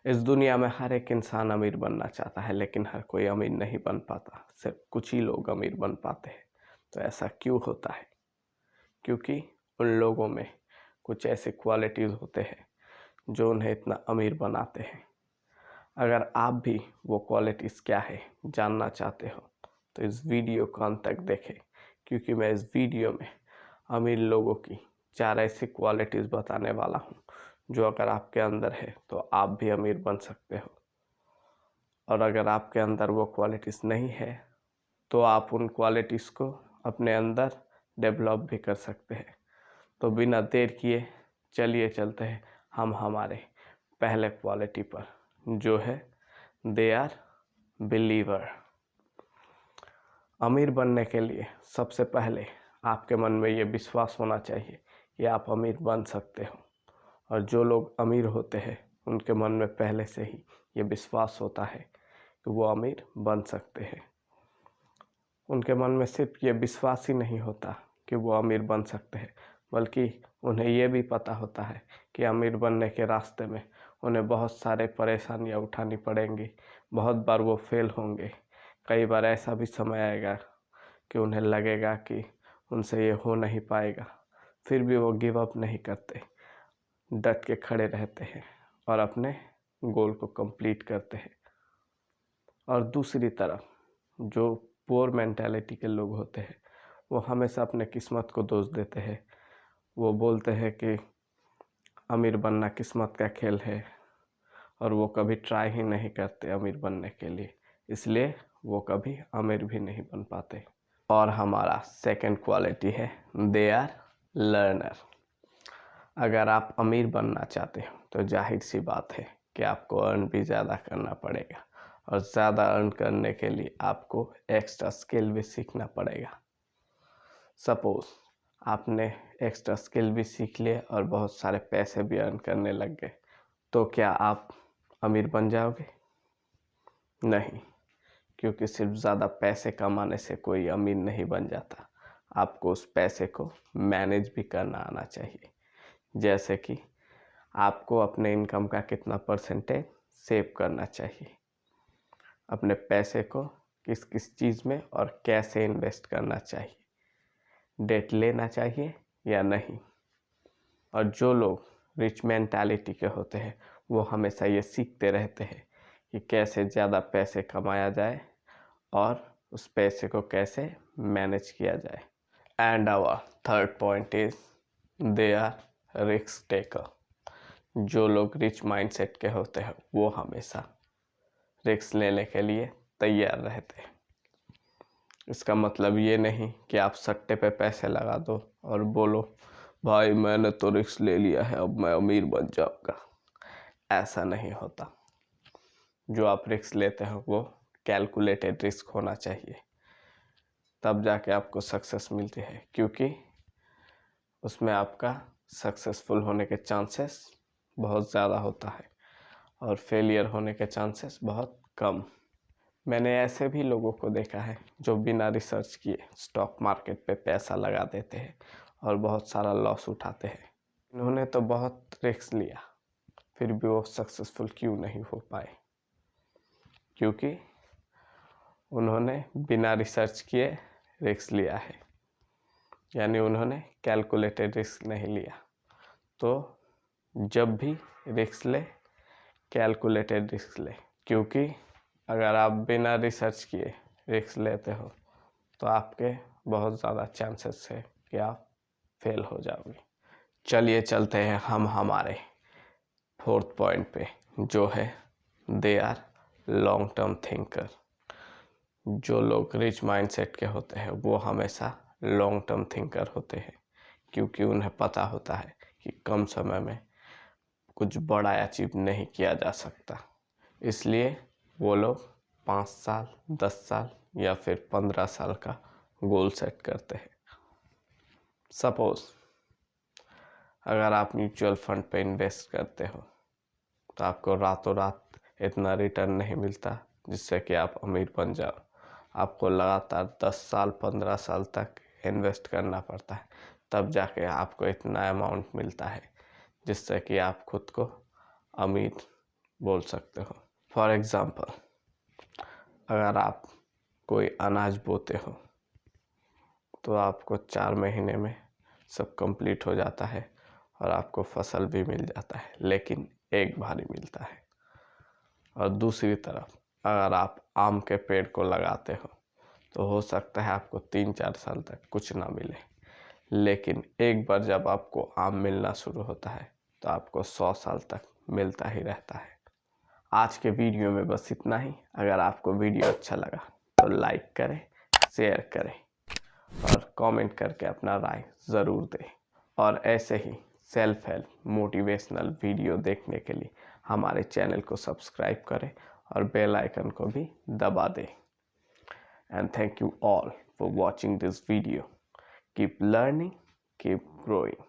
इस दुनिया में हर एक इंसान अमीर बनना चाहता है, लेकिन हर कोई अमीर नहीं बन पाता। सिर्फ कुछ ही लोग अमीर बन पाते हैं। तो ऐसा क्यों होता है? क्योंकि उन लोगों में कुछ ऐसे क्वालिटीज़ होते हैं जो उन्हें इतना अमीर बनाते हैं। अगर आप भी वो क्वालिटीज़ क्या है जानना चाहते हो तो इस वीडियो को अंत तक देखें, क्योंकि मैं इस वीडियो में अमीर लोगों की 4 ऐसी क्वालिटीज़ बताने वाला हूँ जो अगर आपके अंदर है तो आप भी अमीर बन सकते हो। और अगर आपके अंदर वो क्वालिटीज़ नहीं है तो आप उन क्वालिटीज़ को अपने अंदर डेवलप भी कर सकते हैं। तो बिना देर किए चलिए चलते हैं हम हमारे पहले क्वालिटी पर, जो है दे आर बिलीवर। अमीर बनने के लिए सबसे पहले आपके मन में ये विश्वास होना चाहिए कि आप अमीर बन सकते हो। और जो लोग अमीर होते हैं उनके मन में पहले से ही ये विश्वास होता है कि वो अमीर बन सकते हैं। उनके मन में सिर्फ ये विश्वास ही नहीं होता कि वो अमीर बन सकते हैं, बल्कि उन्हें ये भी पता होता है कि अमीर बनने के रास्ते में उन्हें बहुत सारे परेशानियां उठानी पड़ेंगी। बहुत बार वो फेल होंगे। कई बार ऐसा भी समय आएगा कि उन्हें लगेगा कि उनसे ये हो नहीं पाएगा। फिर भी वो गिव अप नहीं करते, डट के खड़े रहते हैं और अपने गोल को कंप्लीट करते हैं। और दूसरी तरफ जो पुअर मेंटालिटी के लोग होते हैं वो हमेशा अपने किस्मत को दोष देते हैं। वो बोलते हैं कि अमीर बनना किस्मत का खेल है और वो कभी ट्राई ही नहीं करते अमीर बनने के लिए, इसलिए वो कभी अमीर भी नहीं बन पाते। और हमारा सेकंड क्वालिटी है दे आर लर्नर। अगर आप अमीर बनना चाहते हो तो जाहिर सी बात है कि आपको अर्न भी ज़्यादा करना पड़ेगा। और ज़्यादा अर्न करने के लिए आपको एक्स्ट्रा स्किल भी सीखना पड़ेगा। सपोज़ आपने एक्स्ट्रा स्किल भी सीख लिए और बहुत सारे पैसे भी अर्न करने लग गए, तो क्या आप अमीर बन जाओगे? नहीं, क्योंकि सिर्फ ज़्यादा पैसे कमाने से कोई अमीर नहीं बन जाता। आपको उस पैसे को मैनेज भी करना आना चाहिए। जैसे कि आपको अपने इनकम का कितना परसेंटेज सेव करना चाहिए, अपने पैसे को किस किस चीज़ में और कैसे इन्वेस्ट करना चाहिए, डेट लेना चाहिए या नहीं। और जो लोग रिच मेंटालिटी के होते हैं वो हमेशा ये सीखते रहते हैं कि कैसे ज़्यादा पैसे कमाया जाए और उस पैसे को कैसे मैनेज किया जाए। And our third point is they are risk taker. जो लोग रिच माइंडसेट के होते हैं वो हमेशा रिस्क लेने के लिए तैयार रहते हैं। इसका मतलब ये नहीं कि आप सट्टे पे पैसे लगा दो और बोलो भाई मैंने तो रिस्क ले लिया है अब मैं अमीर बन जाऊंगा। ऐसा नहीं होता। जो आप रिस्क लेते हो वो कैलकुलेटेड रिस्क होना चाहिए, तब जाके आपको सक्सेस मिलती है, क्योंकि उसमें आपका सक्सेसफुल होने के चांसेस बहुत ज़्यादा होता है और फेलियर होने के चांसेस बहुत कम। मैंने ऐसे भी लोगों को देखा है जो बिना रिसर्च किए स्टॉक मार्केट पे पैसा लगा देते हैं और बहुत सारा लॉस उठाते हैं। इन्होंने तो बहुत रिस्क लिया, फिर भी वो सक्सेसफुल क्यों नहीं हो पाए? क्योंकि उन्होंने बिना रिसर्च किए रिस्क लिया है, यानी उन्होंने कैलकुलेटेड रिस्क नहीं लिया। तो जब भी रिस्क ले, कैलकुलेटेड रिस्क ले, क्योंकि अगर आप बिना रिसर्च किए रिस्क लेते हो तो आपके बहुत ज़्यादा चांसेस है कि आप फेल हो जाओगे। चलिए चलते हैं हम हमारे फोर्थ पॉइंट पे, जो है they are long term thinker. जो लोग रिच माइंडसेट के होते हैं वो हमेशा लॉन्ग टर्म थिंकर होते हैं, क्योंकि उन्हें पता होता है कि कम समय में कुछ बड़ा अचीव नहीं किया जा सकता। इसलिए वो लोग 5 साल, 10 साल या फिर 15 साल का गोल सेट करते हैं। सपोज़ अगर आप म्यूचुअल फंड पे इन्वेस्ट करते हो तो आपको रातों रात इतना रिटर्न नहीं मिलता जिससे कि आप अमीर बन जाओ। आपको लगातार 10 साल 15 साल तक इन्वेस्ट करना पड़ता है, तब जाके आपको इतना अमाउंट मिलता है जिससे कि आप खुद को अमीर बोल सकते हो। फॉर एग्ज़ाम्पल, अगर आप कोई अनाज बोते हो तो आपको 4 महीने में सब कंप्लीट हो जाता है और आपको फसल भी मिल जाता है, लेकिन एक बार ही मिलता है। और दूसरी तरफ अगर आप आम के पेड़ को लगाते हो तो हो सकता है आपको 3-4 साल तक कुछ ना मिले, लेकिन एक बार जब आपको आम मिलना शुरू होता है तो आपको 100 साल तक मिलता ही रहता है। आज के वीडियो में बस इतना ही। अगर आपको वीडियो अच्छा लगा तो लाइक करें, शेयर करें और कमेंट करके अपना राय ज़रूर दें। और ऐसे ही सेल्फ हेल्प मोटिवेशनल वीडियो देखने के लिए हमारे चैनल को सब्सक्राइब करें और बेल आइकन को भी दबा दें। And thank you all for watching this video. Keep learning, keep growing.